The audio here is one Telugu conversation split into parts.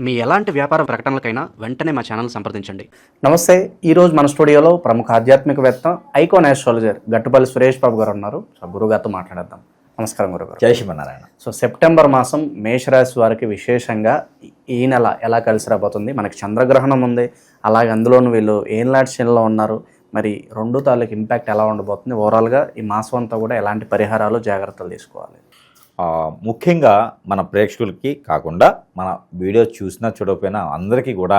మీ ఎలాంటి వ్యాపార ప్రకటనలకైనా వెంటనే మా ఛానల్ సంప్రదించండి. నమస్తే. ఈరోజు మన స్టూడియోలో ప్రముఖ ఆధ్యాత్మికవేత్త ఐకాన్ ఆస్ట్రాలజర్ గట్టుపల్లి సురేష్ బాబు గారు ఉన్నారు. గురుగారితో మాట్లాడేద్దాం. నమస్కారం గురుగారు. జై శ్రీమన్నారాయణ. సెప్టెంబర్ మాసం మేషరాశి వారికి విశేషంగా ఈ నెల ఎలా కలిసి రాబోతుంది? మనకి చంద్రగ్రహణం ఉంది, అలాగే అందులోనూ వీళ్ళు ఏన్లాడ్ శనిలో ఉన్నారు. మరి రెండు తాలూకు ఇంపాక్ట్ ఎలా ఉండబోతుంది? ఓవరాల్గా ఈ మాసం అంతా కూడా ఎలాంటి పరిహారాలు జాగ్రత్తలు తీసుకోవాలి? ముఖ్యంగా మన ప్రేక్షకులకి కాకుండా మన వీడియో చూసినా చూడకపోయినా అందరికీ కూడా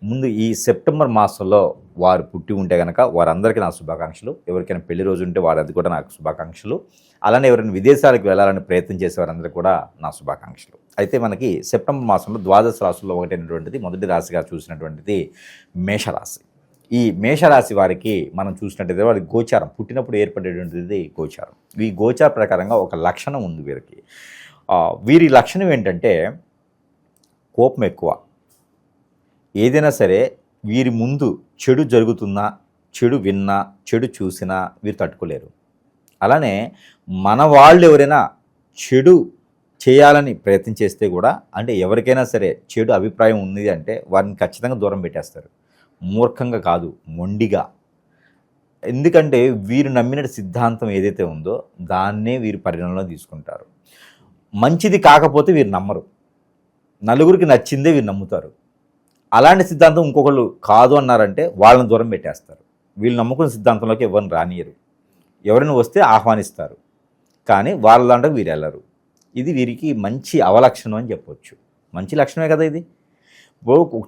ముందు ఈ సెప్టెంబర్ మాసంలో వారు పుట్టి ఉంటే కనుక వారందరికీ నా శుభాకాంక్షలు. ఎవరికైనా పెళ్లి రోజు ఉంటే వారందరికీ కూడా నాకు శుభాకాంక్షలు. అలానే ఎవరైనా విదేశాలకు వెళ్ళాలని ప్రయత్నం చేసే వారందరికీ కూడా నా శుభాకాంక్షలు. అయితే మనకి సెప్టెంబర్ మాసంలో ద్వాదశ రాశుల్లో ఒకటైనటువంటిది మొదటి రాశిగా చూసినటువంటిది మేషరాశి. ఈ మేషరాశి వారికి మనం చూసినట్టయితే వారి గోచారం పుట్టినప్పుడు ఏర్పడేటువంటిది గోచారం. ఈ గోచార ప్రకారంగా ఒక లక్షణం ఉంది వీరికి. వీరి లక్షణం ఏంటంటే కోపం ఎక్కువ. ఏదైనా సరే వీరి ముందు చెడు జరుగుతున్నా, చెడు విన్నా, చెడు చూసినా వీరు తట్టుకోలేరు. అలానే మన వాళ్ళు ఎవరైనా చెడు చేయాలని ప్రయత్నం చేస్తే కూడా, అంటే ఎవరికైనా సరే చెడు అభిప్రాయం ఉంది అంటే వారిని ఖచ్చితంగా దూరం పెట్టేస్తారు. మూర్ఖంగా కాదు, మొండిగా. ఎందుకంటే వీరు నమ్మిన సిద్ధాంతం ఏదైతే ఉందో దాన్నే వీరు పరిగణనలో తీసుకుంటారు. మంచిది కాకపోతే వీరు నమ్మరు, నలుగురికి నచ్చిందే వీరు నమ్ముతారు. అలాంటి సిద్ధాంతం ఇంకొకళ్ళు కాదు అన్నారంటే వాళ్ళని దూరం పెట్టేస్తారు. వీళ్ళు నమ్ముకున్న సిద్ధాంతంలోకి ఎవరిని రానియరు. ఎవరైనా వస్తే ఆహ్వానిస్తారు, కానీ వాళ్ళ దాంట్లో వీరు వెళ్ళరు. ఇది వీరికి మంచి అవలక్షణం అని చెప్పొచ్చు. మంచి లక్షణమే కదా ఇది.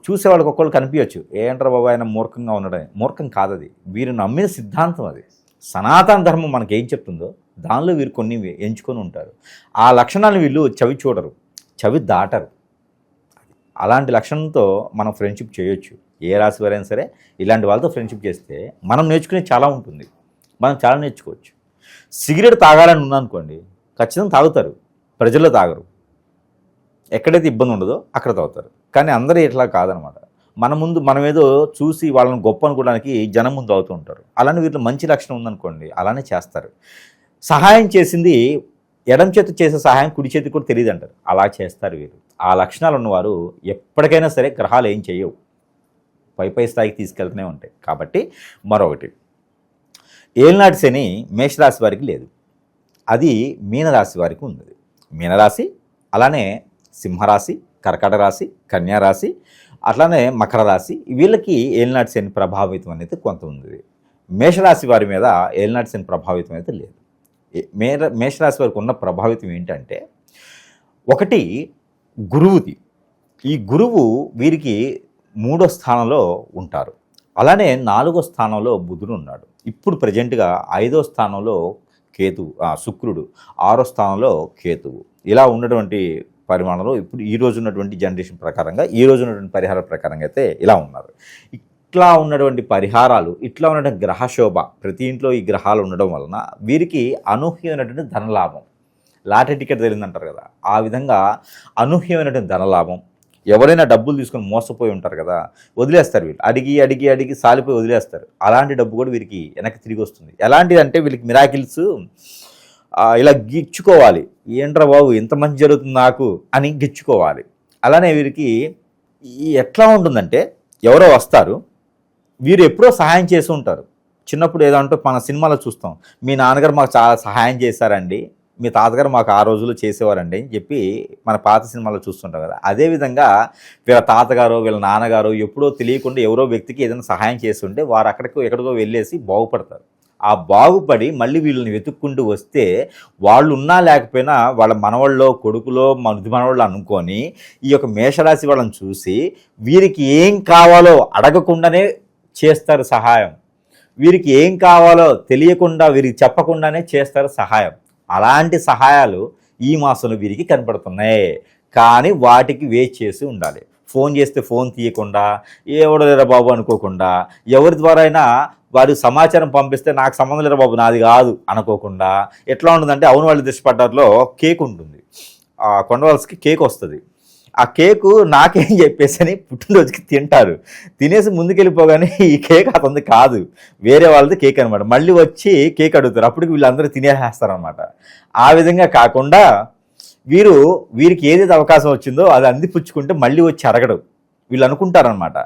చూసే వాళ్ళకి ఒక్కళ్ళు కనిపించవచ్చు, ఏంట్రా బాబా ఆయన మూర్ఖంగా ఉండడం. మూర్ఖం కాదు, అది వీరు నమ్మిన సిద్ధాంతం. అది సనాతన ధర్మం మనకి ఏం చెప్తుందో దానిలో వీరు కొన్ని ఎంచుకొని ఉంటారు. ఆ లక్షణాలను వీళ్ళు చవి చూడరు, చవి దాటరు. అలాంటి లక్షణంతో మనం ఫ్రెండ్షిప్ చేయొచ్చు. ఏ రాశి వారైనా సరే ఇలాంటి వాళ్ళతో ఫ్రెండ్షిప్ చేస్తే మనం నేర్చుకునేది చాలా ఉంటుంది, మనం చాలా నేర్చుకోవచ్చు. సిగరెట్ తాగాలని ఉందనుకోండి, ఖచ్చితంగా తాగుతారు, ప్రజల్లో తాగరు. ఎక్కడైతే ఇబ్బంది ఉండదో అక్కడ తాగుతారు. కానీ అందరూ ఇట్లా కాదనమాట. మన ముందు మనం ఏదో చూసి వాళ్ళని గొప్ప అనుకోవడానికి జనం ముందు అవుతూ ఉంటారు. అలానే వీటిలో మంచి లక్షణం ఉందనుకోండి, అలానే చేస్తారు. సహాయం చేసింది ఎడం చేతి చేసే సహాయం కుడి చేతికి కూడా తెలియదు అంటారు. అలా చేస్తారు వీరు. ఆ లక్షణాలు ఉన్నవారు ఎప్పటికైనా సరే గ్రహాలు ఏం చేయవు, పై స్థాయికి తీసుకెళ్తూనే ఉంటాయి. కాబట్టి మరొకటి, ఏలినాటి శని మేషరాశి వారికి లేదు, అది మీనరాశి వారికి ఉంది. మీనరాశి, అలానే సింహరాశి, కర్కాటక రాశి, కన్యారాశి, అట్లానే మకర రాశి, వీళ్ళకి ఏలినాటి శని ప్రభావితం అనేది కొంత ఉంది. మేషరాశి వారి మీద ఏలినాటి శని ప్రభావితం అయితే లేదు. మేషరాశి వారికి ఉన్న ప్రభావితం ఏంటంటే, ఒకటి గురువుది. ఈ గురువు వీరికి 3వ స్థానంలో ఉంటారు. అలానే 4వ స్థానంలో బుధుడు ఉన్నాడు. ఇప్పుడు ప్రజెంట్గా 5వ స్థానంలో శుక్రుడు, 6వ స్థానంలో కేతువు. ఇలా ఉన్నటువంటి పరిమాణంలో ఇప్పుడు ఈ రోజు ఉన్నటువంటి జనరేషన్ ప్రకారంగా, ఈ రోజు ఉన్నటువంటి పరిహారాల ప్రకారంగా అయితే ఇలా ఉన్నారు. ఇట్లా ఉన్నటువంటి పరిహారాలు, ఇట్లా ఉన్నటువంటి గ్రహశోభ, ప్రతి ఇంట్లో ఈ గ్రహాలు ఉండడం వలన వీరికి అనూహ్యమైనటువంటి ధనలాభం. లాటరీ టికెట్ తెలియదంటారు కదా, ఆ విధంగా అనూహ్యమైనటువంటి ధనలాభం. ఎవరైనా డబ్బులు తీసుకొని మోసపోయి ఉంటారు కదా, వదిలేస్తారు వీళ్ళు. అడిగి అడిగి అడిగి సాలిపోయి వదిలేస్తారు. అలాంటి డబ్బు కూడా వీరికి వెనక్కి తిరిగి వస్తుంది. ఎలాంటిది అంటే వీళ్ళకి మిరాకిల్స్ ఇలా గిచ్చుకోవాలి. ఏంట్రా బాబు ఇంత మంచి జరుగుతుంది నాకు అని గిచ్చుకోవాలి. అలానే వీరికి ఎట్లా ఉంటుందంటే, ఎవరో వస్తారు, వీరు ఎప్పుడో సహాయం చేసి ఉంటారు. చిన్నప్పుడు ఏదంటే మన సినిమాలో చూస్తాం, మీ నాన్నగారు మాకు చాలా సహాయం చేశారండి, మీ తాతగారు మాకు ఆ రోజుల్లో చేసేవారండి అని చెప్పి మన పాత సినిమాలో చూస్తుంటాం కదా. అదేవిధంగా వీళ్ళ తాతగారు, వీళ్ళ నాన్నగారు ఎప్పుడో తెలియకుండా ఎవరో వ్యక్తికి ఏదైనా సహాయం చేస్తుంటే వారు ఎక్కడికో వెళ్ళేసి బాగుపడతారు. ఆ బాగుపడి మళ్ళీ వీళ్ళని వెతుక్కుంటూ వస్తే వాళ్ళు ఉన్నా లేకపోయినా వాళ్ళ మనవాళ్ళలో, కొడుకులో, మృతి మనవాళ్ళు అనుకొని ఈ యొక్క మేషరాశి వాళ్ళని చూసి వీరికి ఏం కావాలో అడగకుండానే చేస్తారు సహాయం. వీరికి ఏం కావాలో తెలియకుండా, వీరికి చెప్పకుండానే చేస్తారు సహాయం. అలాంటి సహాయాలు ఈ మాసంలో వీరికి కనపడుతున్నాయి. కానీ వాటికి వెయిట్ చేసి ఉండాలి. ఫోన్ చేస్తే ఫోన్ తీయకుండా, ఎవడలేరా బాబు అనుకోకుండా, ఎవరి ద్వారా అయినా వారు సమాచారం పంపిస్తే నాకు సంబంధం లేరా బాబు నాది కాదు అనుకోకుండా, ఎట్లా ఉంటుందంటే అవును వాళ్ళ దృష్టి పడ్డారులో కేక్ ఉంటుంది, కొండవలసకి కేక్ వస్తుంది. ఆ కేకు నాకేం చెప్పేసి అని పుట్టినరోజుకి తింటారు. తినేసి ముందుకెళ్ళిపోగానే ఈ కేక్ అతనిది కాదు, వేరే వాళ్ళది కేక్ అనమాట. మళ్ళీ వచ్చి కేక్ అడుగుతారు. అప్పటికి వీళ్ళందరూ తినేసేస్తారనమాట. ఆ విధంగా కాకుండా వీరికి ఏదైతే అవకాశం వచ్చిందో అది అందిపుచ్చుకుంటే మళ్ళీ వచ్చి అడగడు. వీళ్ళు అనుకుంటారనమాట,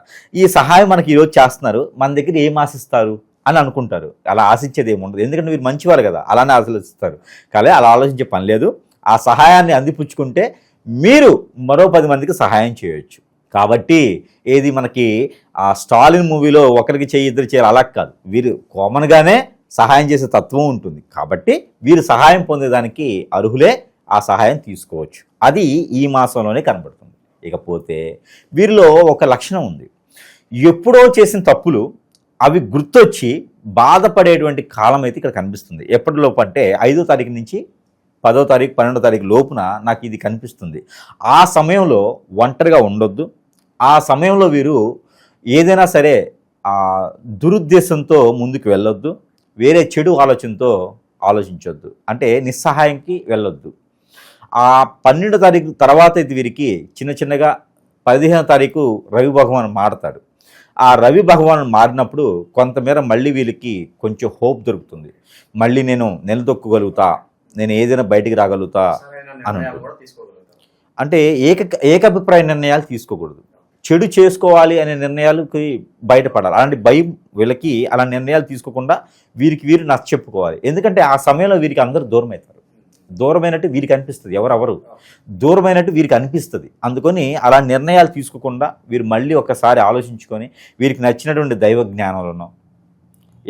ఈ సహాయం మనకి ఈరోజు చేస్తున్నారు, మన దగ్గర ఏం ఆశిస్తారు అని అనుకుంటారు. అలా ఆశించేది ఏముండదు, ఎందుకంటే మీరు మంచివారు కదా, అలానే ఆలోచిస్తారు. కానీ అలా ఆలోచించే పని లేదు. ఆ సహాయాన్ని అందిపుచ్చుకుంటే మీరు మరో 10 మందికి సహాయం చేయొచ్చు. కాబట్టి ఏది మనకి ఆ స్టాలిన్ మూవీలో ఒకరికి చేయి ఇద్దరు చేయాలి అలా కాదు, వీరు కామన్గానే సహాయం చేసే తత్వం ఉంటుంది. కాబట్టి వీరు సహాయం పొందేదానికి అర్హులే, ఆ సహాయం తీసుకోవచ్చు. అది ఈ మాసంలోనే కనబడుతుంది. ఇకపోతే వీరిలో ఒక లక్షణం ఉంది, ఎప్పుడో చేసిన తప్పులు అవి గుర్తొచ్చి బాధపడేటువంటి కాలం అయితే ఇక్కడ కనిపిస్తుంది. ఎప్పటిలోపు అంటే 5వ తారీఖు నుంచి 10వ తారీఖు 12వ తారీఖు లోపున నాకు ఇది కనిపిస్తుంది. ఆ సమయంలో ఒంటరిగా ఉండొద్దు. ఆ సమయంలో వీరు ఏదైనా సరే దురుద్దేశంతో ముందుకు వెళ్ళొద్దు, వేరే చెడు ఆలోచనతో ఆలోచించొద్దు, అంటే నిస్సహాయంకి వెళ్ళొద్దు. ఆ 12వ తారీఖు తర్వాత ఇది వీరికి చిన్న చిన్నగా 15వ తారీఖు రవి భగవాన్ మారతాడు. ఆ రవి భగవాన్ మారినప్పుడు కొంతమేర మళ్ళీ వీళ్ళకి కొంచెం హోప్ దొరుకుతుంది. మళ్ళీ నేను నిలదొక్కగలుగుతా, నేను ఏదైనా బయటికి రాగలుగుతా అని ఉంటుంది. అంటే ఏకాభిప్రాయ నిర్ణయాలు తీసుకోకూడదు, చెడు చేసుకోవాలి అనే నిర్ణయాలకి బయటపడాలి. అలాంటి భయం వీళ్ళకి, అలా నిర్ణయాలు తీసుకోకుండా వీరికి వీరు నచ్చ చెప్పుకోవాలి. ఎందుకంటే ఆ సమయంలో వీరికి అందరూ దూరం అవుతారు. దూరమైనట్టు వీరికి అనిపిస్తుంది, ఎవరెవరు దూరమైనట్టు వీరికి అనిపిస్తుంది. అందుకని అలా నిర్ణయాలు తీసుకోకుండా వీరు మళ్ళీ ఒకసారి ఆలోచించుకొని వీరికి నచ్చినటువంటి దైవ జ్ఞానంలోనో,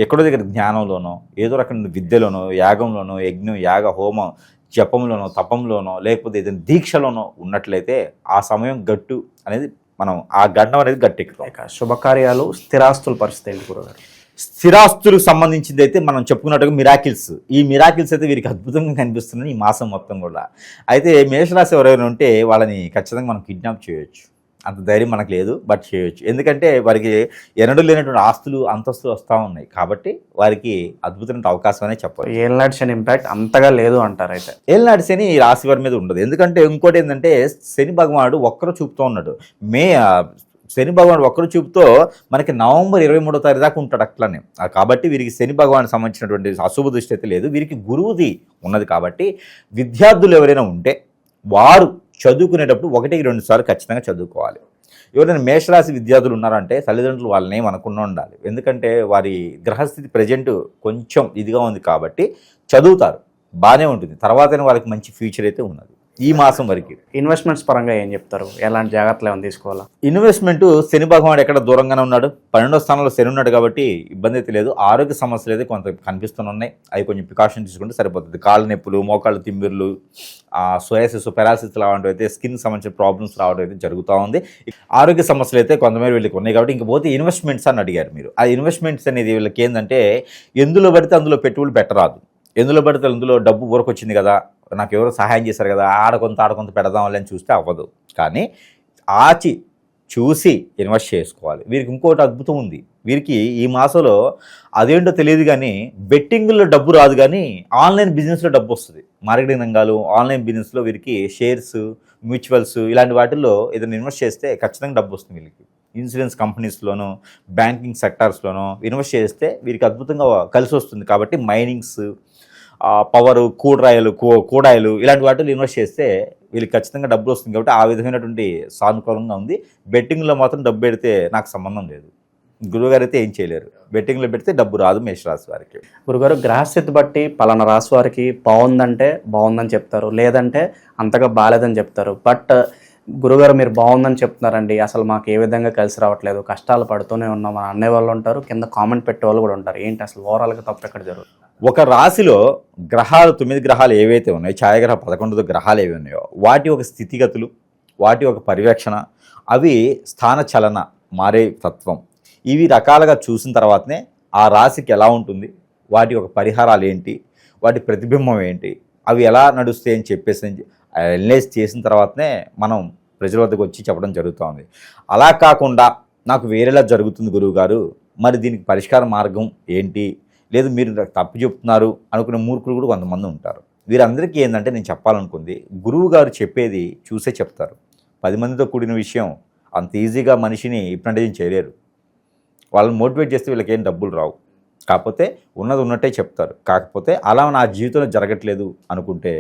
ఎక్కడో దగ్గర జ్ఞానంలోనో, ఏదో రకమైన విద్యలోనో, యాగంలోనో, యజ్ఞం యాగ హోమం జపంలోనో, తపంలోనో, లేకపోతే ఏదైనా దీక్షలోనో ఉన్నట్లయితే ఆ సమయం గట్టు అనేది మనం ఆ గండం అనేది గట్టెక్కుతాం. శుభకార్యాలు, స్థిరాస్తుల పరిస్థితి ఏంటి గురుగారు? స్థిరాస్తులకు సంబంధించింది అయితే మనం చెప్పుకున్నట్టుగా మిరాకిల్స్, ఈ మిరాకిల్స్ అయితే వీరికి అద్భుతంగా కనిపిస్తున్నాయి ఈ మాసం మొత్తం కూడా. అయితే మేషరాశి ఎవరైనా ఉంటే వాళ్ళని ఖచ్చితంగా మనం కిడ్నాప్ చేయొచ్చు. అంత ధైర్యం మనకు లేదు, బట్ చేయొచ్చు. ఎందుకంటే వారికి ఎన్నడూ లేనటువంటి ఆస్తులు అంతస్తులు వస్తూ ఉన్నాయి. కాబట్టి వారికి అద్భుతమైన అవకాశం అనే చెప్పాలి. ఏలినాటి శని ఇంపాక్ట్ అంతగా లేదు అంటారు. అయితే ఏలినాటి శని ఈ రాశి వారి మీద ఉండదు. ఎందుకంటే ఇంకోటి ఏంటంటే శని భగవానుడు ఒక్కరు చూపుతూ ఉన్నాడు. శని భగవానుడు ఒక్కరు చూపుతో మనకి నవంబర్ 23వ తారీఖు దాకా ఉంటాడు అట్లనే. కాబట్టి వీరికి శని భగవానికి సంబంధించినటువంటి అశుభ దృష్టి అయితే లేదు. వీరికి గురువుది ఉన్నది. కాబట్టి విద్యార్థులు ఎవరైనా ఉంటే వారు చదువుకునేటప్పుడు 1-2 సార్లు ఖచ్చితంగా చదువుకోవాలి. ఎవరైనా మేషరాశి విద్యార్థులు ఉన్నారంటే తల్లిదండ్రులు వాళ్ళని ఏమనకుండా ఉండాలి. ఎందుకంటే వారి గ్రహస్థితి ప్రజెంట్ కొంచెం ఇదిగా ఉంది కాబట్టి చదువుతారు, బాగానే ఉంటుంది. తర్వాతనే వాళ్ళకి మంచి ఫ్యూచర్ అయితే ఉన్నది. ఈ మాసం వరకు ఇన్వెస్ట్మెంట్స్ పరంగా ఏం చెప్తారు? ఎలాంటి జాగ్రత్తలు ఏమైనా తీసుకోవాలా? ఇన్వెస్ట్మెంట్ శని భగవానుడు ఎక్కడ దూరంగానే ఉన్నాడు, 12వ స్థానంలో శని ఉన్నాడు కాబట్టి ఇబ్బంది అయితే లేదు. ఆరోగ్య సమస్యలు అయితే కొంత కనిపిస్తున్నాయి, అవి కొంచెం ప్రికాషన్ తీసుకుంటే సరిపోతుంది. కాళ్ళ నొప్పులు, మోకాళ్ళు తిమ్మిర్లు, సోయాసిస్, పెరాసిస్ లాంటివి అయితే స్కిన్ సంబంధించిన ప్రాబ్లమ్స్ రావడం అయితే జరుగుతూ ఉంది. ఆరోగ్య సమస్యలు అయితే కొంతమేర వీళ్ళకి ఉన్నాయి. కాబట్టి ఇంకపోతే ఇన్వెస్ట్మెంట్స్ అని అడిగారు మీరు. ఆ ఇన్వెస్ట్మెంట్స్ అనేది వీళ్ళకి ఏంటంటే ఎందులో పడితే అందులో పెట్టుబడులు పెట్టరాదు. ఎందులో పడితే అందులో డబ్బు ఊరకు వచ్చింది కదా, నాకు ఎవరో సహాయం చేశారు కదా, ఆడకొంత పెడదామని అని చూస్తే అవ్వదు. కానీ ఆచి చూసి ఇన్వెస్ట్ చేసుకోవాలి. వీరికి ఇంకోటి అద్భుతం ఉంది. వీరికి ఈ మాసంలో అదేంటో తెలియదు కానీ బెట్టింగ్లో డబ్బు రాదు, కానీ ఆన్లైన్ బిజినెస్లో డబ్బు వస్తుంది. మార్కెటింగ్ రంగాలు, ఆన్లైన్ బిజినెస్లో వీరికి షేర్స్, మ్యూచువల్స్ ఇలాంటి వాటిల్లో ఏదైనా ఇన్వెస్ట్ చేస్తే ఖచ్చితంగా డబ్బు వస్తుంది. వీళ్ళకి ఇన్సూరెన్స్ కంపెనీస్లోనూ, బ్యాంకింగ్ సెక్టార్స్లోనూ ఇన్వెస్ట్ చేస్తే వీరికి అద్భుతంగా కలిసి వస్తుంది. కాబట్టి మైనింగ్స్, పవరు, కూడాయిలు ఇలాంటి వాటిలో ఇన్వెస్ట్ చేస్తే వీళ్ళకి ఖచ్చితంగా డబ్బులు వస్తుంది. కాబట్టి ఆ విధమైనటువంటి సానుకూలంగా ఉంది. బెట్టింగ్లో మాత్రం డబ్బు పెడితే నాకు సంబంధం లేదు. గురువుగారు అయితే ఏం చేయలేరు. బెట్టింగ్లో పెడితే డబ్బు రాదు మేషరాశి వారికి. గురుగారు గ్రహస్థితి బట్టి పలానా రాశి వారికి బాగుందంటే బాగుందని చెప్తారు, లేదంటే అంతగా బాగాలేదని చెప్తారు. బట్ గురుగారు మీరు బాగుందని చెప్తున్నారండి, అసలు మాకు ఏ విధంగా కలిసి రావట్లేదు, కష్టాలు పడుతూనే ఉన్నాం అని అనే వాళ్ళు ఉంటారు, కింద కామెంట్ పెట్టే వాళ్ళు కూడా ఉంటారు. ఏంటి అసలు ఓవరాల్గా తప్పు ఎక్కడ జరుగుతుంది? ఒక రాశిలో గ్రహాలు 9 గ్రహాలు ఏవైతే ఉన్నాయో, ఛాయాగ్రహ 11 గ్రహాలు ఏవి ఉన్నాయో వాటి ఒక స్థితిగతులు, వాటి ఒక పర్యవేక్షణ, అవి స్థాన చలన మారే తత్వం, ఇవి రకాలుగా చూసిన తర్వాతనే ఆ రాశికి ఎలా ఉంటుంది, వాటి ఒక పరిహారాలు ఏంటి, వాటి ప్రతిబింబం ఏంటి, అవి ఎలా నడుస్తాయి అని చెప్పేసి అనలైజ్ చేసిన తర్వాతనే మనం ప్రజల వద్దకు వచ్చి చెప్పడం జరుగుతుంది. అలా కాకుండా నాకు వేరేలా జరుగుతుంది గురువుగారు, మరి దీనికి పరిష్కార మార్గం ఏంటి, లేదు మీరు తప్పు చెప్తున్నారు అనుకునే మూర్ఖులు కూడా కొంతమంది ఉంటారు. వీరందరికీ ఏంటంటే నేను చెప్పాలనుకుంది, గురువు గారు చెప్పేది చూసే చెప్తారు. 10 మందితో కూడిన విషయం అంత ఈజీగా మనిషిని హిప్నటైజ్ చేయలేరు. వాళ్ళని మోటివేట్ చేస్తే వీళ్ళకి ఏం డబ్బులు రావు. కాకపోతే ఉన్నది ఉన్నట్టే చెప్తారు. కాకపోతే అలా నా జీవితంలో జరగట్లేదు అనుకుంటే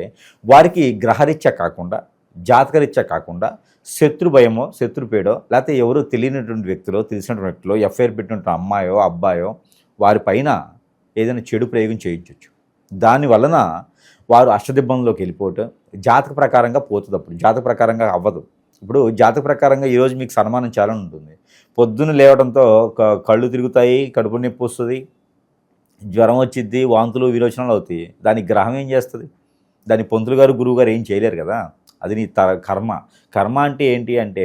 వారికి గ్రహరీత్యా కాకుండా, జాతకరీత్యా కాకుండా శత్రు భయమో, శత్రు పేడో, లేకపోతే ఎవరో తెలియనటువంటి వ్యక్తులో, తెలిసినటువంటి వ్యక్తులో, ఎఫ్ఐఆర్ పెట్టినటువంటి అమ్మాయో అబ్బాయో వారి పైన ఏదైనా చెడు ప్రయోగం చేయించవచ్చు. దాని వలన వారు అష్టదిబ్బంలోకి వెళ్ళిపోవటం జాతక ప్రకారంగా పోతుంది. అప్పుడు జాతక ప్రకారంగా అవ్వదు. ఇప్పుడు జాతక ప్రకారంగా ఈరోజు మీకు సన్మానం చేయాలని ఉంటుంది. పొద్దున్న లేవడంతో కళ్ళు తిరుగుతాయి, కడుపు నొప్పి వస్తుంది, జ్వరం వచ్చిద్ది, వాంతులు విరోచనాలు అవుతాయి. దానికి గ్రహం ఏం చేస్తుంది? దాని పంతులు గారు గురువు గారు ఏం చేయలేరు కదా. అది నీ కర్మ. కర్మ అంటే ఏంటి అంటే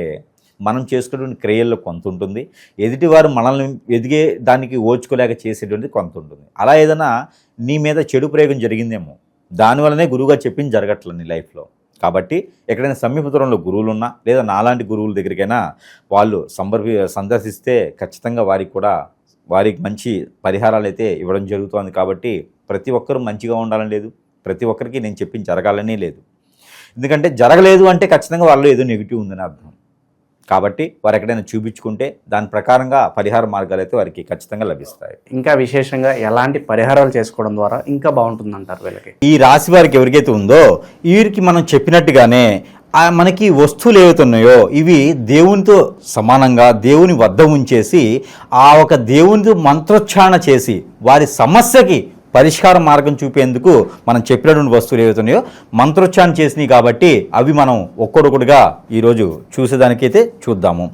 మనం చేసుకునేటువంటి క్రియల్లో కొంత ఉంటుంది, ఎదుటివారు మనల్ని ఎదిగే దానికి ఓర్చుకోలేక చేసేటువంటిది కొంత ఉంటుంది. అలా ఏదైనా నీ మీద చెడు ప్రయోగం జరిగిందేమో, దానివల్లనే గురువుగారు చెప్పింది జరగట్లేదు నీ లైఫ్లో. కాబట్టి ఎక్కడైనా సమీప దూరంలో గురువులు ఉన్నా, లేదా నాలాంటి గురువుల దగ్గరికైనా వాళ్ళు సందర్శిస్తే ఖచ్చితంగా వారికి మంచి పరిహారాలు అయితే ఇవ్వడం జరుగుతుంది. కాబట్టి ప్రతి ఒక్కరూ మంచిగా ఉండాలని లేదు, ప్రతి ఒక్కరికి నేను చెప్పింది జరగాలని లేదు. ఎందుకంటే జరగలేదు అంటే ఖచ్చితంగా వాళ్ళు ఏదో నెగిటివ్ ఉందని అర్థం. కాబట్టి వారు ఎక్కడైనా చూపించుకుంటే దాని ప్రకారంగా పరిహార మార్గాలు అయితే వారికి ఖచ్చితంగా లభిస్తాయి. ఇంకా విశేషంగా ఎలాంటి పరిహారాలు చేసుకోవడం ద్వారా ఇంకా బాగుంటుందంటారు వీళ్ళకి? ఈ రాశి వారికి ఎవరికైతే ఉందో వీరికి మనం చెప్పినట్టుగానే మనకి వస్తువులు ఏవైతే ఉన్నాయో ఇవి దేవునితో సమానంగా దేవుని వద్ద ఉంచేసి ఆ ఒక దేవునితో మంత్రోచ్చారణ చేసి వారి సమస్యకి పరిష్కార మార్గం చూపేందుకు మనం చెప్పినటువంటి వస్తువులు ఏవైతే ఉన్నాయో మంత్రోచ్చారణ చేసినాయి. కాబట్టి అవి మనం ఒక్కొక్కటిగా ఈరోజు చూసేదానికైతే చూద్దాము.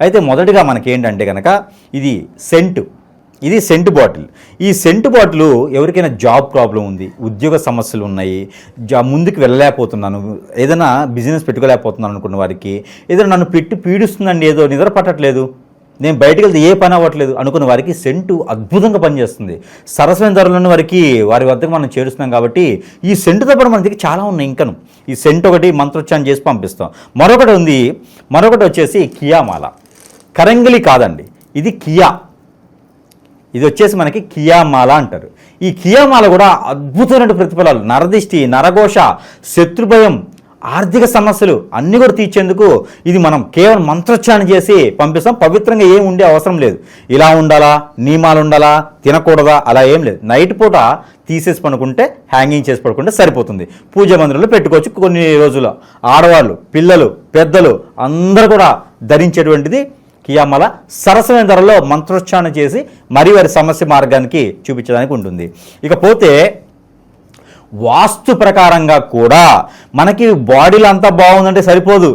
అయితే మొదటిగా మనకేంటంటే కనుక ఇది సెంట్ బాటిల్. ఈ సెంట్ బాటిల్ ఎవరికైనా జాబ్ ప్రాబ్లం ఉంది, ఉద్యోగ సమస్యలు ఉన్నాయి, ముందుకు వెళ్ళలేకపోతున్నాను, ఏదైనా బిజినెస్ పెట్టుకోలేకపోతున్నాను అనుకున్న వారికి, ఏదైనా నన్ను పెట్టి పీడిస్తుందండి, ఏదో నిద్ర పట్టట్లేదు, నేను బయటికి వెళ్తే ఏ పని అవ్వట్లేదు అనుకున్న వారికి సెంటు అద్భుతంగా పనిచేస్తుంది. సరసమైన ధరలను వారి వద్దకు మనం చేరుస్తున్నాం. కాబట్టి ఈ సెంటుతో పాటు మన దగ్గర చాలా ఉన్నాయి. ఇంకను ఈ సెంట్ ఒకటి మంత్రోచ్చారణ చేసి పంపిస్తాం. మరొకటి వచ్చేసి కియామాల. కరంగిలి కాదండి, ఇది కియా. ఇది వచ్చేసి మనకి కియామాల అంటారు. ఈ కియామాల కూడా అద్భుతమైన ప్రతిఫలాలు, నరదిష్టి, నరఘోష, శత్రుభయం, ఆర్థిక సమస్యలు అన్నీ కూడా తీర్చేందుకు ఇది మనం కేవలం మంత్రోచ్చారణ చేసి పంపిస్తాం. పవిత్రంగా ఏం ఉండే అవసరం లేదు. ఇలా ఉండాలా, నియమాలు ఉండాలా, తినకూడదా, అలా ఏం లేదు. నైట్ పూట తీసేసి పడుకుంటే, హ్యాంగింగ్ చేసి పడుకుంటే సరిపోతుంది. పూజ మందిరంలో పెట్టుకోవచ్చు. కొన్ని రోజులు ఆడవాళ్ళు, పిల్లలు, పెద్దలు అందరూ కూడా ధరించేటువంటిది కియామాల. సరసమైన ధరలో మంత్రోచ్చారణ చేసి మరి వారి సమస్య మార్గానికి చూపించడానికి ఉంటుంది. ఇకపోతే వాస్తు ప్రకారంగా కూడా మనకి బాడీలో అంతా బాగుందంటే సరిపోదు,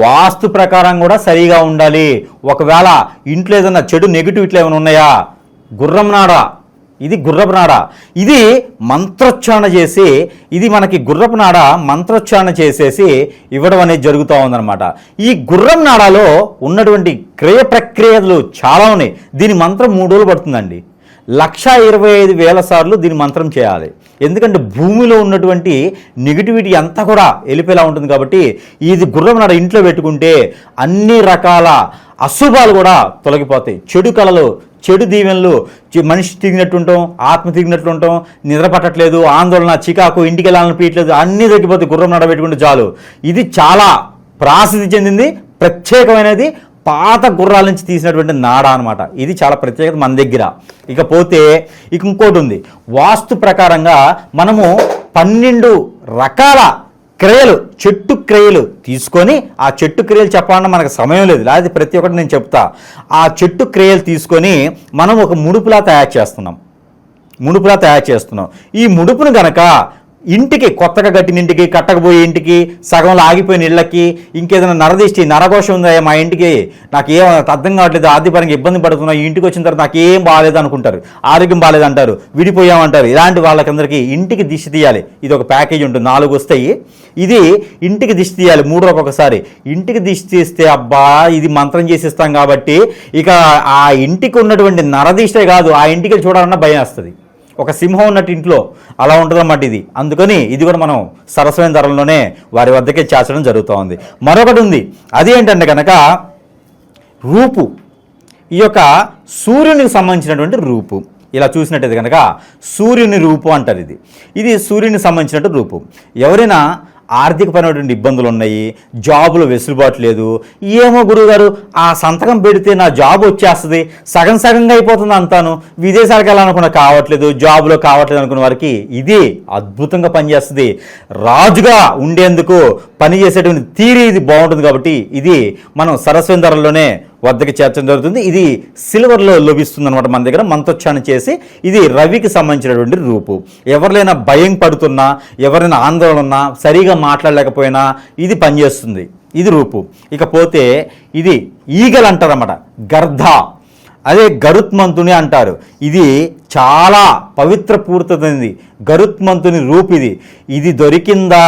వాస్తు ప్రకారం కూడా సరిగా ఉండాలి. ఒకవేళ ఇంట్లో ఏదైనా చెడు నెగిటివ్ ఇట్లా ఏమైనా ఉన్నాయా, గుర్రపు నాడ, ఇది మంత్రోచ్చారణ చేసి, ఇది మనకి గుర్రపు నాడ మంత్రోచ్చారణ చేసేసి ఇవ్వడం అనేది జరుగుతూ ఉందన్నమాట. ఈ గుర్రం నాడలో ఉన్నటువంటి క్రియ ప్రక్రియలు చాలా ఉన్నాయి. దీని మంత్రం 3 రోజులు పడుతుందండి. 1,25,000 సార్లు దీని మంత్రం చేయాలి. ఎందుకంటే భూమిలో ఉన్నటువంటి నెగిటివిటీ అంతా కూడా వెళ్ళిపోయేలా ఉంటుంది. కాబట్టి ఇది గుర్రం నాడ ఇంట్లో పెట్టుకుంటే అన్ని రకాల అశుభాలు కూడా తొలగిపోతాయి. చెడు కళలు, చెడు దీవెనలు, మనిషి తిరిగినట్టు ఉంటాం, ఆత్మ తిరిగినట్లు ఉంటాం, నిద్ర పట్టట్లేదు, ఆందోళన, చికాకు, ఇంటికి వెళ్ళాలని పీయట్లేదు, అన్నీ తగ్గిపోతాయి గుర్రం నాడ పెట్టుకుంటే చాలు. ఇది చాలా ప్రాసిద్ధి చెందింది, ప్రత్యేకమైనది, పాత గుర్రాల నుంచి తీసినటువంటి నాడ అనమాట. ఇది చాలా ప్రత్యేకత మన దగ్గర. ఇకపోతే ఇంకోటి ఉంది. వాస్తు ప్రకారంగా మనము 12 రకాల క్రియలు, చెట్టు క్రియలు తీసుకొని, ఆ చెట్టు క్రియలు చెప్పాలన్నా మనకు సమయం లేదు, లేకపోతే ప్రతి ఒక్కటి నేను చెప్తా. ఆ చెట్టు క్రియలు తీసుకొని మనం ఒక ముడుపులా తయారు చేస్తున్నాం. ఈ ముడుపును గనక ఇంటికి, కొత్తగా కట్టిన ఇంటికి, కట్టకపోయే ఇంటికి, సగంలో ఆగిపోయిన ఇళ్ళకి, ఇంకేదైనా నరదిష్టి, నరఘోషం ఉందా మా ఇంటికి, నాకు ఏం అర్థం కావట్లేదు, ఆర్థికపరంగా ఇబ్బంది పడుతున్నా, ఈ ఇంటికి వచ్చిన తర్వాత నాకు ఏం బాగాలేదు అనుకుంటారు, ఆరోగ్యం బాగాలేదంటారు, విడిపోయామంటారు, ఇలాంటి వాళ్ళకందరికీ ఇంటికి దిష్టి తీయాలి. ఇది ఒక ప్యాకేజ్ ఉంటుంది, 4 వస్తాయి. ఇది ఇంటికి దిష్టి తీయాలి 3 రోజులకు ఒకసారి. ఇంటికి దిష్టి తీస్తే అబ్బా ఇది మంత్రం చేసిస్తాం కాబట్టి ఇక ఆ ఇంటికి ఉన్నటువంటి నరదిష్టే కాదు, ఆ ఇంటికి చూడాలన్నా భయం వేస్తుంది. ఒక సింహం ఉన్నట్టు ఇంట్లో అలా ఉంటుందన్నమాట ఇది. అందుకని ఇది కూడా మనం సరసమైన ధరల్లోనే వారి వద్దకే చేర్చడం జరుగుతూ ఉంది. మరొకటి ఉంది, అది ఏంటంటే కనుక రూపు. ఈ యొక్క సూర్యునికి సంబంధించినటువంటి రూపు. ఇలా చూసినట్టయితే కనుక సూర్యుని రూపు అంటారు. ఇది సూర్యునికి సంబంధించినట్టు రూపు. ఎవరైనా ఆర్థికపరమైనటువంటి ఇబ్బందులు ఉన్నాయి, జాబులో వెసులుబాటు లేదు, ఏమో గురువుగారు ఆ సంతకం పెడితే నా జాబ్ వచ్చేస్తుంది, సగం సగంగా అయిపోతుంది అంతాను, విదేశాలకు వెళ్ళాలనుకున్న కావట్లేదు, జాబ్లో కావట్లేదు అనుకున్న వారికి ఇది అద్భుతంగా పనిచేస్తుంది. రాజుగా ఉండేందుకు పనిచేసేటువంటి తీరి ఇది బాగుంటుంది కాబట్టి ఇది మనం సరస్వతి ధరల్లోనే వద్దకి చేర్చడం జరుగుతుంది. ఇది సిల్వర్లో లభిస్తుంది అనమాట మన దగ్గర. మంత్రోచ్చారణ చేసి ఇది రవికి సంబంధించినటువంటి రూపు. ఎవరినైనా భయం పడుతున్నా, ఎవరైనా ఆందోళన ఉన్నా, సరిగా మాట్లాడలేకపోయినా ఇది పనిచేస్తుంది. ఇది రూపు. ఇకపోతే ఇది ఈగలు అంటారన్నమాట, గర్ధ, అదే గరుత్మంతుని అంటారు. ఇది చాలా పవిత్ర పూర్తయింది గరుత్మంతుని రూపు. ఇది దొరికిందా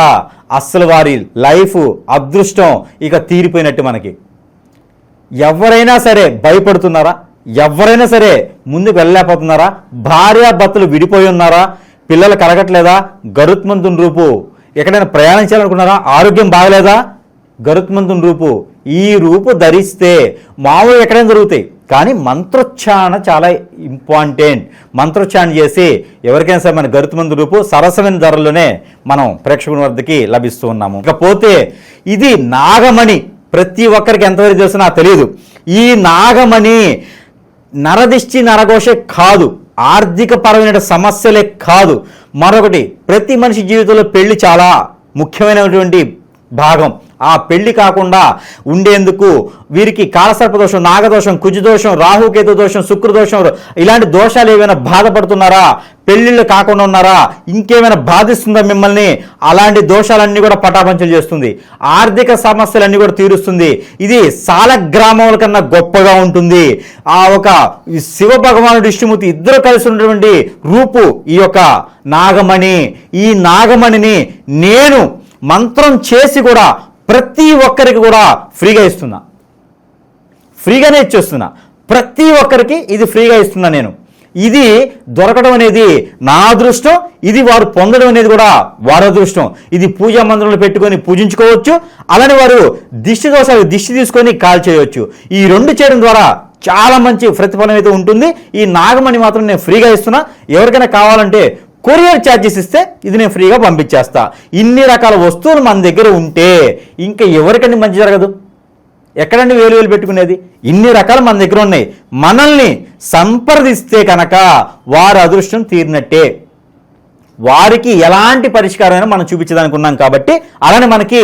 అస్సలు వారి లైఫ్ అదృష్టం ఇక తీరిపోయినట్టు. మనకి ఎవరైనా సరే భయపడుతున్నారా, ఎవరైనా సరే ముందుకు వెళ్ళలేకపోతున్నారా, భార్యాభర్తలు విడిపోయి ఉన్నారా, పిల్లలు కలగట్లేదా, గరుత్మంతుని రూపు. ఎక్కడైనా ప్రయాణం చేయాలనుకున్నారా, ఆరోగ్యం బాగలేదా, గరుత్మంతుని రూపు. ఈ రూపు ధరిస్తే మామూలు ఎక్కడైనా జరుగుతాయి, కానీ మంత్రోచ్చారణ చాలా ఇంపార్టెంట్. మంత్రోచ్చారణ చేసి ఎవరికైనా సరే మన గరుత్మంతుని రూపు సరసమైన ధరల్లోనే మనం ప్రేక్షకుల వద్దకి లభిస్తూ ఉన్నాము. ఇకపోతే ఇది నాగమణి. ప్రతి ఒక్కరికి ఎంతవరకు తెలుసు నాకు తెలియదు. ఈ నాగమణి నరదిష్టి నరఘోషే కాదు, ఆర్థిక పరమైన సమస్యలే కాదు, మరొకటి ప్రతి మనిషి జీవితంలో పెళ్లి చాలా ముఖ్యమైనటువంటి భాగం. ఆ పెళ్లి కాకుండా ఉండేందుకు వీరికి కాలసర్పదోషం, నాగదోషం, కుజదోషం, రాహుకేతు దోషం, శుక్రదోషం, ఇలాంటి దోషాలు ఏమైనా బాధపడుతున్నారా, పెళ్లిళ్ళు కాకుండా ఉన్నారా, ఇంకేమైనా బాధిస్తుందా మిమ్మల్ని, అలాంటి దోషాలన్నీ కూడా పటాపంచలు చేస్తుంది. ఆర్థిక సమస్యలన్నీ కూడా తీరుస్తుంది. ఇది సాలగ్రామముల కన్నా గొప్పగా ఉంటుంది. ఆ ఒక శివ భగవానుడు విష్ణుమూర్తి ఇద్దరు కలిసి ఉన్నటువంటి రూపు ఈ యొక్క నాగమణి. ఈ నాగమణిని నేను మంత్రం చేసి కూడా ప్రతి ఒక్కరికి కూడా ఫ్రీగా ఇస్తున్నా, ఫ్రీగానే ఇచ్చేస్తున్నా. ప్రతి ఒక్కరికి ఇది ఫ్రీగా ఇస్తున్నా నేను. ఇది దొరకడం అనేది నా అదృష్టం, ఇది వారు పొందడం అనేది కూడా వారి అదృష్టం. ఇది పూజా మందిరంలో పెట్టుకొని పూజించుకోవచ్చు, అలానే వారు దిష్టి దోషాలు దిష్టి తీసుకొని కాల్ చేయవచ్చు. ఈ రెండు చేయడం ద్వారా చాలా మంచి ప్రతిఫలం అయితే ఉంటుంది. ఈ నాగమణి మాత్రం నేను ఫ్రీగా ఇస్తున్నా. ఎవరికైనా కావాలంటే కొరియర్ ఛార్జెస్ ఇస్తే ఇది నేను ఫ్రీగా పంపించేస్తా. ఇన్ని రకాల వస్తువులు మన దగ్గర ఉంటే ఇంకా ఎవరికండి మంచి జరగదు, ఎక్కడండి వేలు వేలు పెట్టుకునేది? ఇన్ని రకాలు మన దగ్గర ఉన్నాయి. మనల్ని సంప్రదిస్తే కనుక వారి అదృష్టం తీరినట్టే. వారికి ఎలాంటి పరిష్కారమైనా మనం చూపించడానికి ఉన్నాం కాబట్టి, అలానే మనకి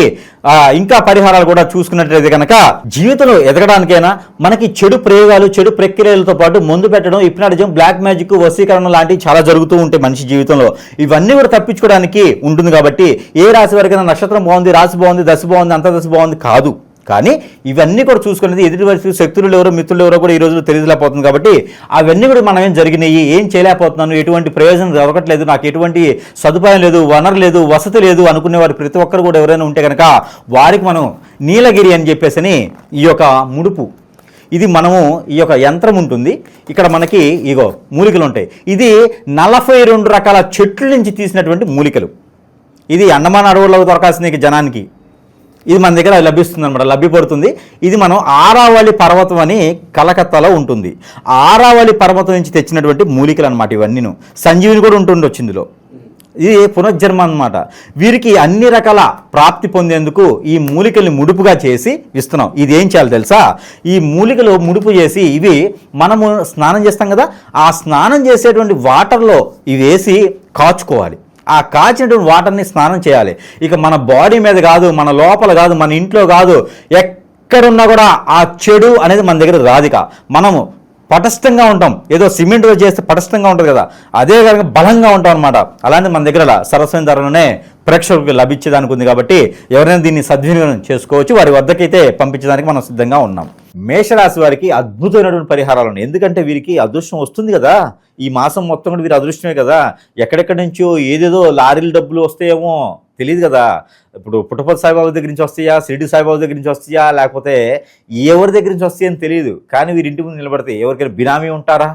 ఇంకా పరిహారాలు కూడా చూసుకున్నట్లయితే కనుక జీవితంలో ఎదగడానికైనా మనకి చెడు ప్రయోగాలు, చెడు ప్రక్రియలతో పాటు మందు పెట్టడం, హిప్నాటిజం, బ్లాక్ మ్యాజిక్, వశీకరణ లాంటివి చాలా జరుగుతూ ఉంటాయి మనిషి జీవితంలో. ఇవన్నీ కూడా తప్పించుకోవడానికి ఉంటుంది కాబట్టి ఏ రాశి వారికైనా నక్షత్రం బాగుంది, రాశి బాగుంది, దశ బాగుంది, అంతర్దశ బాగుంది కాదు. కానీ ఇవన్నీ కూడా చూసుకునేది ఎదుటి వరకు శక్తులు ఎవరో మిత్రులు ఎవరో కూడా ఈ రోజులో తెలియలేకపోతుంది కాబట్టి అవన్నీ కూడా మనం ఏం జరిగినాయి, ఏం చేయలేకపోతున్నాను, ఎటువంటి ప్రయోజనం దొరకట్లేదు, నాకు ఎటువంటి సదుపాయం లేదు, వనరు లేదు, వసతి లేదు అనుకునే వారు ప్రతి ఒక్కరు కూడా ఎవరైనా ఉంటే కనుక వారికి మనం నీలగిరి అని చెప్పేసి ఈ యొక్క ముడుపు, ఇది మనము ఈ యొక్క యంత్రం ఉంటుంది. ఇక్కడ మనకి ఇగో మూలికలు ఉంటాయి. ఇది 42 రకాల చెట్ల నుంచి తీసినటువంటి మూలికలు. ఇది అండమాన్ అడవుల్లో దొరకాల్సిన జనానికి ఇది మన దగ్గర లభిస్తుంది అనమాట, లభ్యపడుతుంది. ఇది మనం ఆరావళి పర్వతం అని కలకత్తాలో ఉంటుంది. ఆరావళి పర్వతం నుంచి తెచ్చినటువంటి మూలికలు అనమాట ఇవన్నీ. సంజీవిని కూడా ఉంటుండొచ్చు ఇందులో. ఇది పునర్జన్మ అన్నమాట. వీరికి అన్ని రకాల ప్రాప్తి పొందేందుకు ఈ మూలికల్ని ముడుపుగా చేసి ఇస్తున్నాం. ఇది ఏం చేయాలి తెలుసా? ఈ మూలికలు ముడుపు చేసి ఇవి మనము స్నానం చేస్తాం కదా, ఆ స్నానం చేసేటువంటి వాటర్లో ఇవి వేసి కాచుకోవాలి. ఆ కాచినటువంటి వాటర్ని స్నానం చేయాలి. ఇక మన బాడీ మీద కాదు, మన లోపల కాదు, మన ఇంట్లో కాదు, ఎక్కడున్నా కూడా ఆ చెడు అనేది మన దగ్గర రాదిక. మనము పటిష్టంగా ఉంటాం. ఏదో సిమెంట్తో చేస్తే పటిష్టంగా ఉంటుంది కదా, అదే కనుక బలంగా ఉంటాం అనమాట. అలాంటి మన దగ్గర సరస్వతి ధరలోనే ప్రేక్షకులకు లభించేదానికి ఉంది కాబట్టి ఎవరైనా దీన్ని సద్వినియోగం చేసుకోవచ్చు. వారి వద్దకైతే పంపించడానికి మనం సిద్ధంగా ఉన్నాం. మేషరాశి వారికి అద్భుతమైనటువంటి పరిహారాలు ఉన్నాయి. ఎందుకంటే వీరికి అదృష్టం వస్తుంది కదా, ఈ మాసం మొత్తం కూడా వీరి అదృష్టమే కదా. ఎక్కడెక్కడి నుంచో ఏదేదో లారీల డబ్బులు వస్తాయేమో తెలియదు కదా. ఇప్పుడు పుట్టపర్తి సాయిబాబా దగ్గర నుంచి వస్తాయా, షిరిడి సాయిబాబా దగ్గర నుంచి వస్తాయా, లేకపోతే ఎవరి దగ్గర నుంచి వస్తాయని తెలియదు. కానీ వీరి ఇంటి ముందు నిలబడితే ఎవరికైనా బినామీ ఉంటారా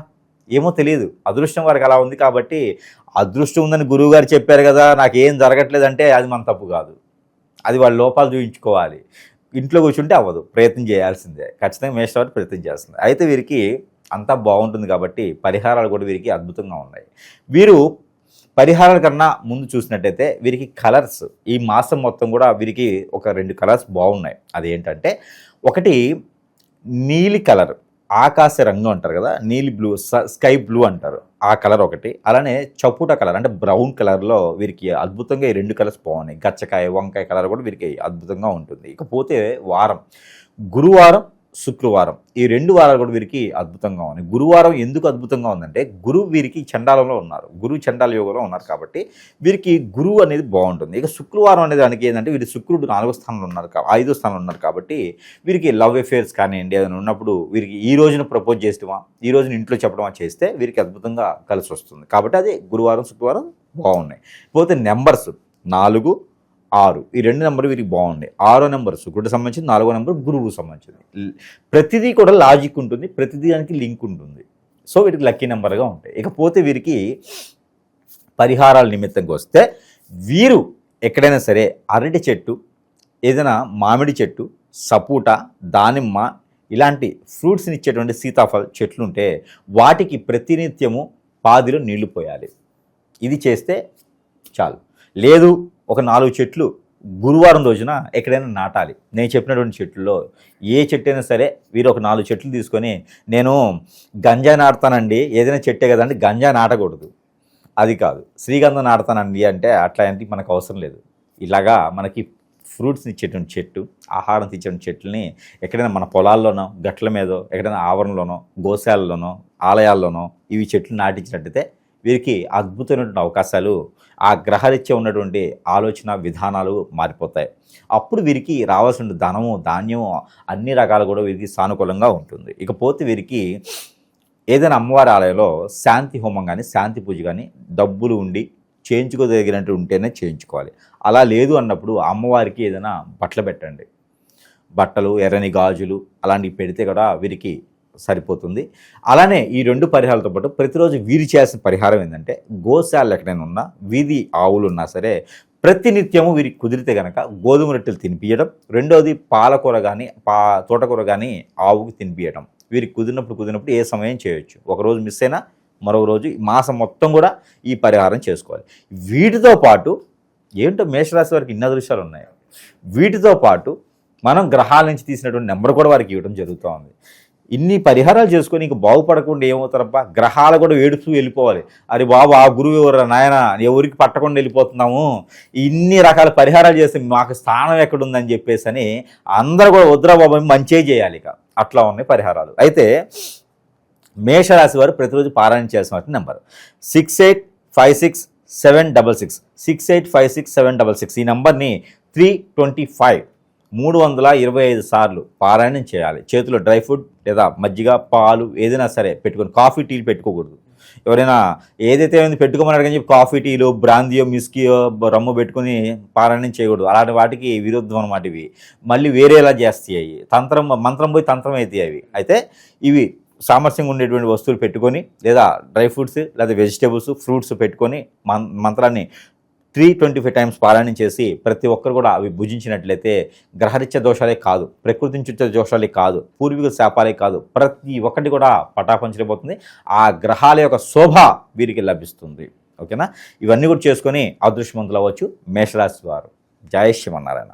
ఏమో తెలియదు. అదృష్టం వారికి అలా ఉంది కాబట్టి అదృష్టం ఉందని గురువు గారు చెప్పారు కదా, నాకేం జరగట్లేదంటే అది మన తప్పు కాదు. అది వాళ్ళ లోపాలు చూపించుకోవాలి. ఇంట్లో కూర్చుంటే అవ్వదు, ప్రయత్నం చేయాల్సిందే. ఖచ్చితంగా మేషరాశి ప్రయత్నం చేస్తుంది. అయితే వీరికి అంతా బాగుంటుంది కాబట్టి పరిహారాలు కూడా వీరికి అద్భుతంగా ఉన్నాయి. వీరు పరిహారాల కన్నా ముందు చూసినట్టయితే వీరికి కలర్స్ ఈ మాసం మొత్తం కూడా వీరికి ఒక 2 కలర్స్ బాగున్నాయి. అదేంటంటే ఒకటి నీలి కలర్, ఆకాశ రంగు అంటారు కదా, నీలి బ్లూ, స్కై బ్లూ అంటారు, ఆ కలర్ ఒకటి. అలానే చప్పుట కలర్ అంటే బ్రౌన్ కలర్లో వీరికి అద్భుతంగా ఈ 2 కలర్స్ బాగున్నాయి. గచ్చకాయ, వంకాయ కలర్ కూడా వీరికి అద్భుతంగా ఉంటుంది. ఇకపోతే వారం, గురువారం, శుక్రవారం, ఈ 2 వారాలు కూడా వీరికి అద్భుతంగా ఉన్నాయి. గురువారం ఎందుకు అద్భుతంగా ఉందంటే గురువు వీరికి చండాలంలో ఉన్నారు, గురువు చండాల యోగంలో ఉన్నారు కాబట్టి వీరికి గురువు అనేది బాగుంటుంది. ఇక శుక్రవారం అనే దానికి ఏంటంటే వీరి శుక్రుడు 4వ స్థానంలో ఉన్నారు, 5వ స్థానంలో ఉన్నారు కాబట్టి వీరికి లవ్ అఫేర్స్ కానివ్వండి ఏదైనా ఉన్నప్పుడు వీరికి ఈ రోజున ప్రపోజ్ చేస్తామా, ఈ రోజున ఇంట్లో చెప్పడమా చేస్తే వీరికి అద్భుతంగా కలిసి వస్తుంది. కాబట్టి అది గురువారం, శుక్రవారం బాగున్నాయి. పోతే నెంబర్స్ 4, 6 ఈ 2 నెంబర్ వీరికి బాగుంది. 6వ నెంబర్ శుక్రుడికి సంబంధించింది, 4వ నెంబర్ గురువుకు సంబంధించింది. ప్రతిదీ కూడా లాజిక్ ఉంటుంది, ప్రతిదీ దానికి లింక్ ఉంటుంది. సో వీరికి లక్కీ నెంబర్గా ఉంటాయి. ఇకపోతే వీరికి పరిహారాల నిమిత్తంగా వస్తే వీరు ఎక్కడైనా సరే అరటి చెట్టు, ఏదైనా మామిడి చెట్టు, సపోటా, దానిమ్మ ఇలాంటి ఫ్రూట్స్ని ఇచ్చేటువంటి సీతాఫల చెట్లు ఉంటే వాటికి ప్రతినిత్యము పాదిలో నీళ్లు పోయాలి. ఇది చేస్తే చాలు. లేదు ఒక 4 చెట్లు గురువారం రోజున ఎక్కడైనా నాటాలి. నేను చెప్పినటువంటి చెట్లలో ఏ చెట్టు అయినా సరే వీరు ఒక 4 చెట్లు తీసుకొని, నేను గంజా నాటుతానండి, ఏదైనా చెట్టే కదండి గంజా నాటకూడదు, అది కాదు, శ్రీగంధం నాటుతానండి అంటే అట్లాంటి మనకు అవసరం లేదు. ఇలాగా మనకి ఫ్రూట్స్ని ఇచ్చేటువంటి చెట్టు, ఆహారం ఇచ్చేటువంటి చెట్లని ఎక్కడైనా మన పొలాల్లోనో, గట్ల మీదో, ఎక్కడైనా ఆవరణలోనో, గోశాలలోనో, ఆలయాల్లోనో ఇవి చెట్లు నాటించినట్టయితే వీరికి అద్భుతమైనటువంటి అవకాశాలు, ఆ గ్రహరీత్యా ఉన్నటువంటి ఆలోచన విధానాలు మారిపోతాయి. అప్పుడు వీరికి రావాల్సిన ధనము, ధాన్యము అన్ని రకాలు కూడా వీరికి సానుకూలంగా ఉంటుంది. ఇకపోతే వీరికి ఏదైనా అమ్మవారి ఆలయంలో శాంతి హోమం కానీ, శాంతి పూజ కానీ డబ్బులు ఉండి చేయించుకోదగినట్టు ఉంటేనే చేయించుకోవాలి. అలా లేదు అన్నప్పుడు అమ్మవారికి ఏదైనా బట్టలు పెట్టండి. బట్టలు, ఎర్రని గాజులు అలాంటివి పెడితే కూడా వీరికి సరిపోతుంది. అలానే ఈ 2 పరిహారాలతో పాటు ప్రతిరోజు వీరు చేయాల్సిన పరిహారం ఏంటంటే గోశాలలు ఎక్కడైనా ఉన్నా, వీధి ఆవులు ఉన్నా సరే ప్రతినిత్యము వీరికి కుదిరితే కనుక గోధుమ రొట్టెలు తినిపించడం, రెండవది పాలకూర కానీ తోటకూర కానీ ఆవుకి తినిపించడం. వీరికి కుదిరినప్పుడు ఏ సమయం చేయొచ్చు. ఒకరోజు మిస్ అయినా మరో రోజు మాసం మొత్తం కూడా ఈ పరిహారం చేసుకోవాలి. వీటితో పాటు ఏంటో మేషరాశి వారికి ఇన్ని అదృష్టాలు ఉన్నాయి. వీటితో పాటు మనం గ్రహాల నుంచి తీసినటువంటి నెంబర్ కూడా వారికి ఇవ్వడం జరుగుతూ ఉంది. ఇన్ని పరిహారాలు చేసుకొని ఇంక బాగుపడకుండా ఏమవుతారబ్బా, గ్రహాలు కూడా ఏడుస్తూ వెళ్ళిపోవాలి. అరే బాబు ఆ గురువు ఎవరు నాయన, ఎవరికి పట్టకుండా వెళ్ళిపోతున్నాము, ఇన్ని రకాల పరిహారాలు చేస్తే మాకు స్థానం ఎక్కడుందని చెప్పేసి అని అందరూ కూడా వద్దురా బాబు మంచే చేయాలి. ఇక అట్లా ఉన్నాయి పరిహారాలు. అయితే మేషరాశి వారు ప్రతిరోజు పారాయణ చేయాల్సిన నెంబర్ 6856766766 68566766. ఈ నెంబర్ని 325 325 సార్లు పారాయణం చేయాలి. చేతిలో డ్రై ఫ్రూట్ లేదా మజ్జిగ, పాలు ఏదైనా సరే పెట్టుకొని, కాఫీ టీలు పెట్టుకోకూడదు. ఎవరైనా ఏదైతే పెట్టుకోమన్నాడు కానీ చెప్పి కాఫీ టీలు, బ్రాందియో, మిస్కీయో, రమ్ము పెట్టుకుని పారాయణం చేయకూడదు. అలాంటి వాటికి విరుద్ధం అనమాట ఇవి. మళ్ళీ వేరేలా చేస్తాయి, మంత్రం పోయి తంత్రం అవుతాయి అవి. అయితే ఇవి సామర్థ్యంగా ఉండేటువంటి వస్తువులు పెట్టుకొని, లేదా డ్రై ఫ్రూట్స్ లేదా వెజిటేబుల్స్, ఫ్రూట్స్ పెట్టుకొని మంత్రాన్ని 325 టైమ్స్ పారాయణం చేసి ప్రతి ఒక్కరు కూడా అవి భుజించినట్లయితే గ్రహరీత్యా దోషాలే కాదు, ప్రకృతి నుంచి వచ్చే దోషాలే కాదు, పూర్వీకుల శాపాలే కాదు, ప్రతి ఒక్కటి కూడా పటాపంచలిపోతుంది. ఆ గ్రహాల యొక్క శోభ వీరికి లభిస్తుంది. ఓకేనా? ఇవన్నీ కూడా చేసుకొని అదృష్టవంతులు అవ్వచ్చు మేషరాశి వారు. జై శ్రీమన్నారాయణ.